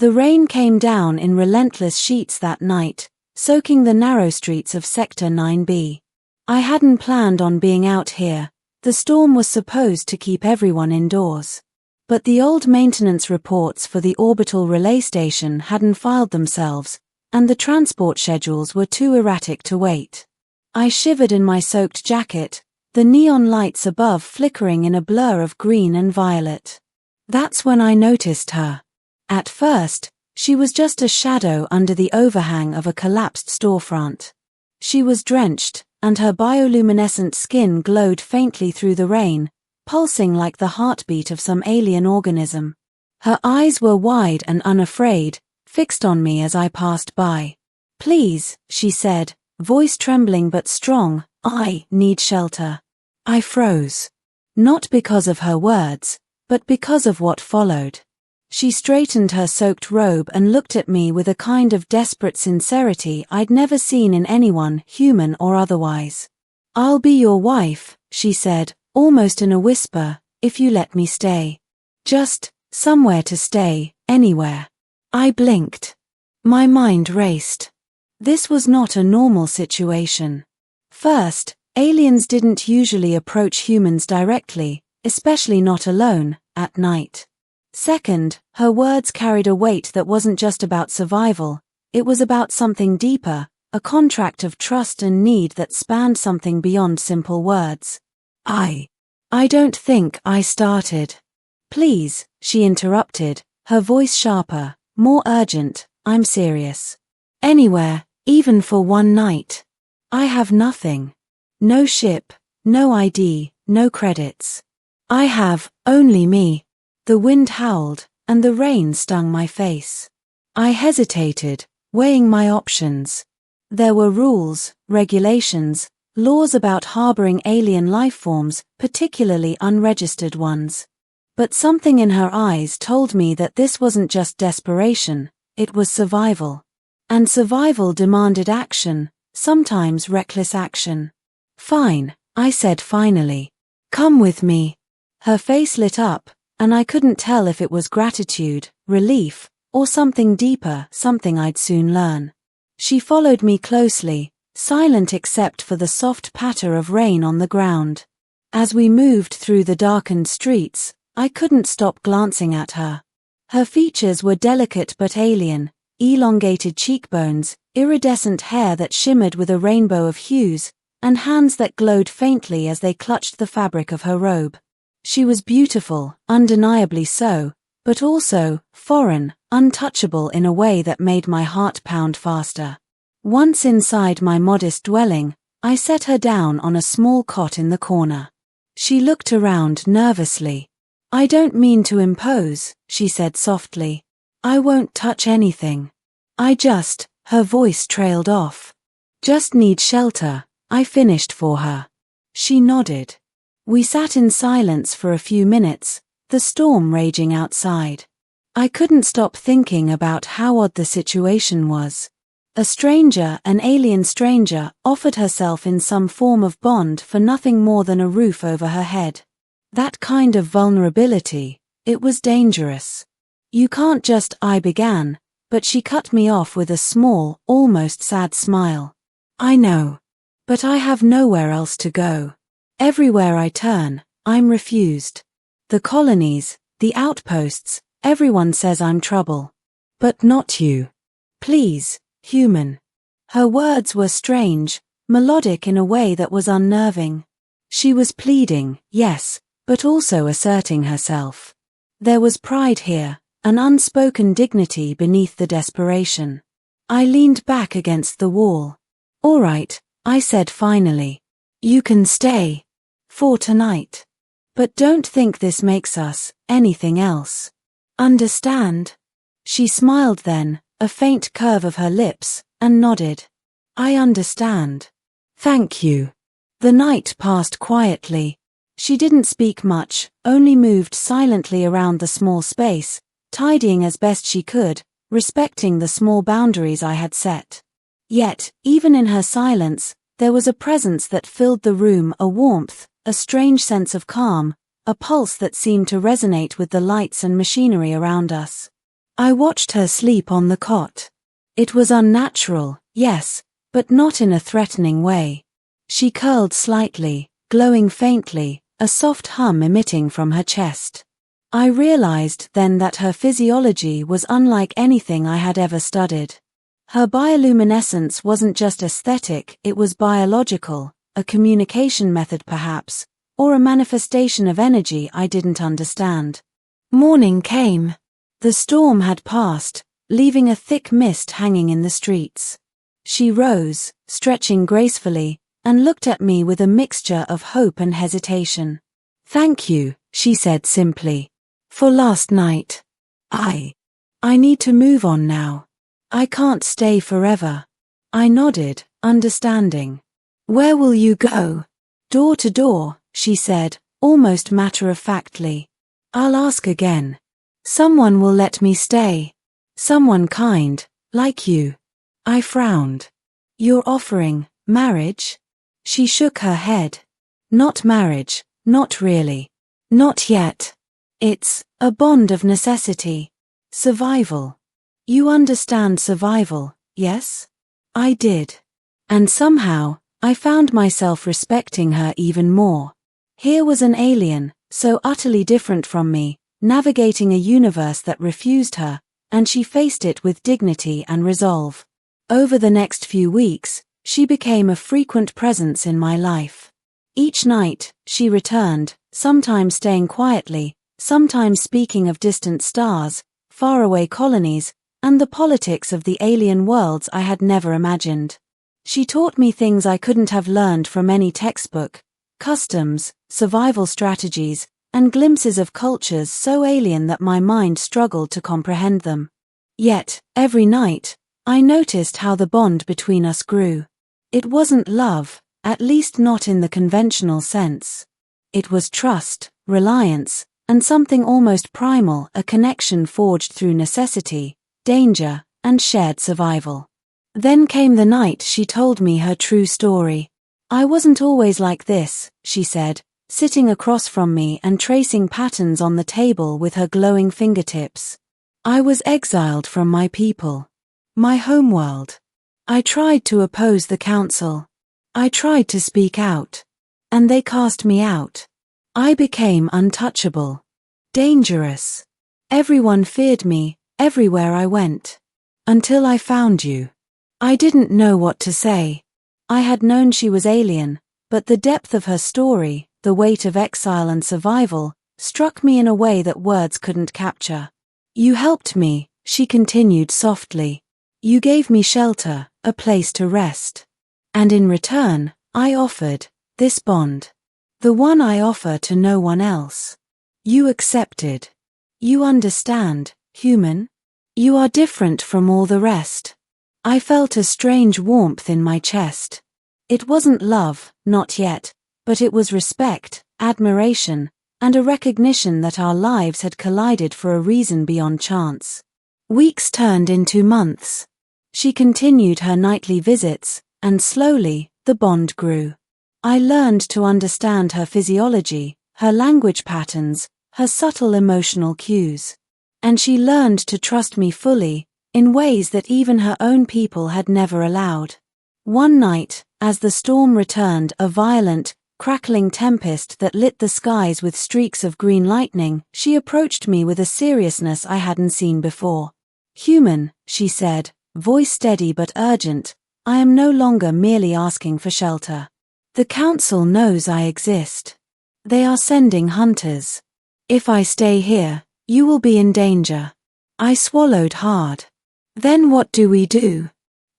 The rain came down in relentless sheets that night, soaking the narrow streets of Sector 9B. I hadn't planned on being out here. The storm was supposed to keep everyone indoors. But the old maintenance reports for the orbital relay station hadn't filed themselves, and the transport schedules were too erratic to wait. I shivered in my soaked jacket, the neon lights above flickering in a blur of green and violet. That's when I noticed her. At first, she was just a shadow under the overhang of a collapsed storefront. She was drenched, and her bioluminescent skin glowed faintly through the rain, pulsing like the heartbeat of some alien organism. Her eyes were wide and unafraid, fixed on me as I passed by. "Please," she said, voice trembling but strong, "I need shelter." I froze. Not because of her words, but because of what followed. She straightened her soaked robe and looked at me with a kind of desperate sincerity I'd never seen in anyone, human or otherwise. "I'll be your wife," she said, almost in a whisper, "if you let me stay. Just, somewhere to stay, anywhere." I blinked. My mind raced. This was not a normal situation. First, aliens didn't usually approach humans directly, especially not alone, at night. Second, her words carried a weight that wasn't just about survival, it was about something deeper, a contract of trust and need that spanned something beyond simple words. I don't think I started. "Please," she interrupted, her voice sharper, more urgent, "I'm serious. Anywhere, even for one night. I have nothing. No ship, no ID, no credits. I have only me." The wind howled, and the rain stung my face. I hesitated, weighing my options. There were rules, regulations, laws about harboring alien lifeforms, particularly unregistered ones. But something in her eyes told me that this wasn't just desperation, it was survival. And survival demanded action, sometimes reckless action. "Fine," I said finally. "Come with me." Her face lit up, and I couldn't tell if it was gratitude, relief, or something deeper, something I'd soon learn. She followed me closely, silent except for the soft patter of rain on the ground. As we moved through the darkened streets, I couldn't stop glancing at her. Her features were delicate but alien, elongated cheekbones, iridescent hair that shimmered with a rainbow of hues, and hands that glowed faintly as they clutched the fabric of her robe. She was beautiful, undeniably so, but also foreign, untouchable in a way that made my heart pound faster. Once inside my modest dwelling, I set her down on a small cot in the corner. She looked around nervously. "I don't mean to impose," she said softly. "I won't touch anything. Her voice trailed off. "Just need shelter," I finished for her. She nodded. We sat in silence for a few minutes, the storm raging outside. I couldn't stop thinking about how odd the situation was. A stranger, an alien stranger, offered herself in some form of bond for nothing more than a roof over her head. That kind of vulnerability, it was dangerous. "You can't just," I began, but she cut me off with a small, almost sad smile. "I know. But I have nowhere else to go. Everywhere I turn, I'm refused. The colonies, the outposts, everyone says I'm trouble. But not you. Please, human." Her words were strange, melodic in a way that was unnerving. She was pleading, yes, but also asserting herself. There was pride here, an unspoken dignity beneath the desperation. I leaned back against the wall. "All right," I said finally. "You can stay. For tonight. But don't think this makes us anything else. Understand?" She smiled then, a faint curve of her lips, and nodded. "I understand. Thank you." The night passed quietly. She didn't speak much, only moved silently around the small space, tidying as best she could, respecting the small boundaries I had set. Yet, even in her silence, there was a presence that filled the room, a warmth, a strange sense of calm, a pulse that seemed to resonate with the lights and machinery around us. I watched her sleep on the cot. It was unnatural, yes, but not in a threatening way. She curled slightly, glowing faintly, a soft hum emitting from her chest. I realized then that her physiology was unlike anything I had ever studied. Her bioluminescence wasn't just aesthetic, it was biological, a communication method perhaps, or a manifestation of energy I didn't understand. Morning came. The storm had passed, leaving a thick mist hanging in the streets. She rose, stretching gracefully, and looked at me with a mixture of hope and hesitation. "Thank you," she said simply. "For last night. I need to move on now. I can't stay forever." I nodded, understanding. "Where will you go?" "Door to door," she said, almost matter-of-factly. "I'll ask again. Someone will let me stay. Someone kind, like you." I frowned. "You're offering marriage?" She shook her head. "Not marriage, not really. Not yet. It's a bond of necessity. Survival. You understand survival, yes?" I did. And somehow, I found myself respecting her even more. Here was an alien, so utterly different from me, navigating a universe that refused her, and she faced it with dignity and resolve. Over the next few weeks, she became a frequent presence in my life. Each night, she returned, sometimes staying quietly, sometimes speaking of distant stars, faraway colonies, and the politics of the alien worlds I had never imagined. She taught me things I couldn't have learned from any textbook: customs, survival strategies, and glimpses of cultures so alien that my mind struggled to comprehend them. Yet, every night, I noticed how the bond between us grew. It wasn't love, at least not in the conventional sense. It was trust, reliance, and something almost primal, a connection forged through necessity, danger, and shared survival. Then came the night she told me her true story. "I wasn't always like this," she said, sitting across from me and tracing patterns on the table with her glowing fingertips. "I was exiled from my people. My homeworld. I tried to oppose the council. I tried to speak out. And they cast me out. I became untouchable. Dangerous. Everyone feared me, everywhere I went. Until I found you. I didn't know what to say. I had known she was alien, but the depth of her story, the weight of exile and survival, struck me in a way that words couldn't capture. You helped me," she continued softly. "You gave me shelter, a place to rest. And in return, I offered this bond. The one I offer to no one else. You accepted. You understand, human? You are different from all the rest." I felt a strange warmth in my chest. It wasn't love, not yet, but it was respect, admiration, and a recognition that our lives had collided for a reason beyond chance. Weeks turned into months. She continued her nightly visits, and slowly, the bond grew. I learned to understand her physiology, her language patterns, her subtle emotional cues. And she learned to trust me fully, in ways that even her own people had never allowed. One night, as the storm returned, a violent, crackling tempest that lit the skies with streaks of green lightning, she approached me with a seriousness I hadn't seen before. "Human," she said, voice steady but urgent, "I am no longer merely asking for shelter. The council knows I exist. They are sending hunters. If I stay here, you will be in danger." I swallowed hard. "Then what do we do?"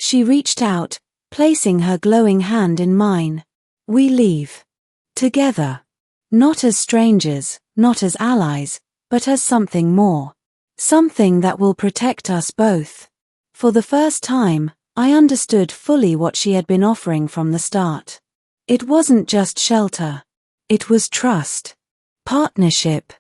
She reached out, placing her glowing hand in mine. "We leave. Together. Not as strangers, not as allies, but as something more. Something that will protect us both." For the first time, I understood fully what she had been offering from the start. It wasn't just shelter. It was trust. Partnership.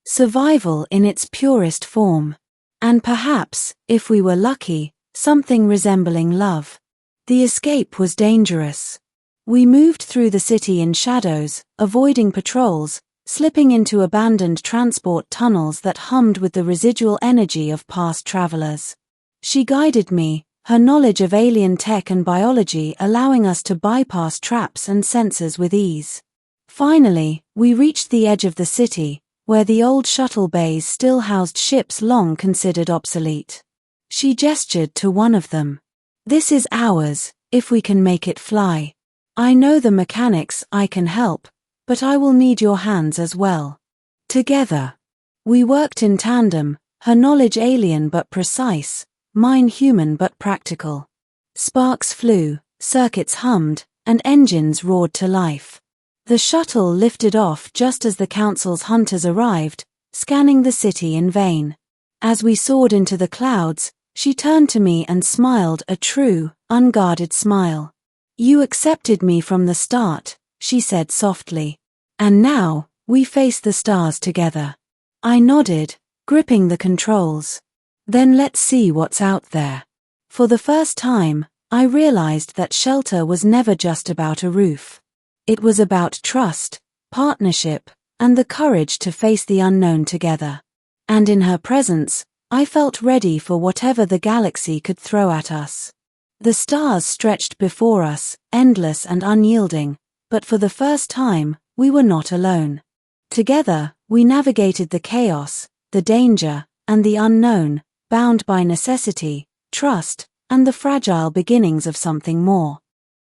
Survival in its purest form. And perhaps, if we were lucky, something resembling love. The escape was dangerous. We moved through the city in shadows, avoiding patrols, slipping into abandoned transport tunnels that hummed with the residual energy of past travelers. She guided me, her knowledge of alien tech and biology allowing us to bypass traps and sensors with ease. Finally, we reached the edge of the city, where the old shuttle bays still housed ships long considered obsolete. She gestured to one of them. "This is ours, if we can make it fly. I know the mechanics, I can help, but I will need your hands as well." Together, we worked in tandem, her knowledge alien but precise, mine human but practical. Sparks flew, circuits hummed, and engines roared to life. The shuttle lifted off just as the council's hunters arrived, scanning the city in vain. As we soared into the clouds, she turned to me and smiled a true, unguarded smile. "You accepted me from the start," she said softly. "And now, we face the stars together." I nodded, gripping the controls. "Then let's see what's out there." For the first time, I realized that shelter was never just about a roof. It was about trust, partnership, and the courage to face the unknown together. And in her presence, I felt ready for whatever the galaxy could throw at us. The stars stretched before us, endless and unyielding, but for the first time, we were not alone. Together, we navigated the chaos, the danger, and the unknown, bound by necessity, trust, and the fragile beginnings of something more.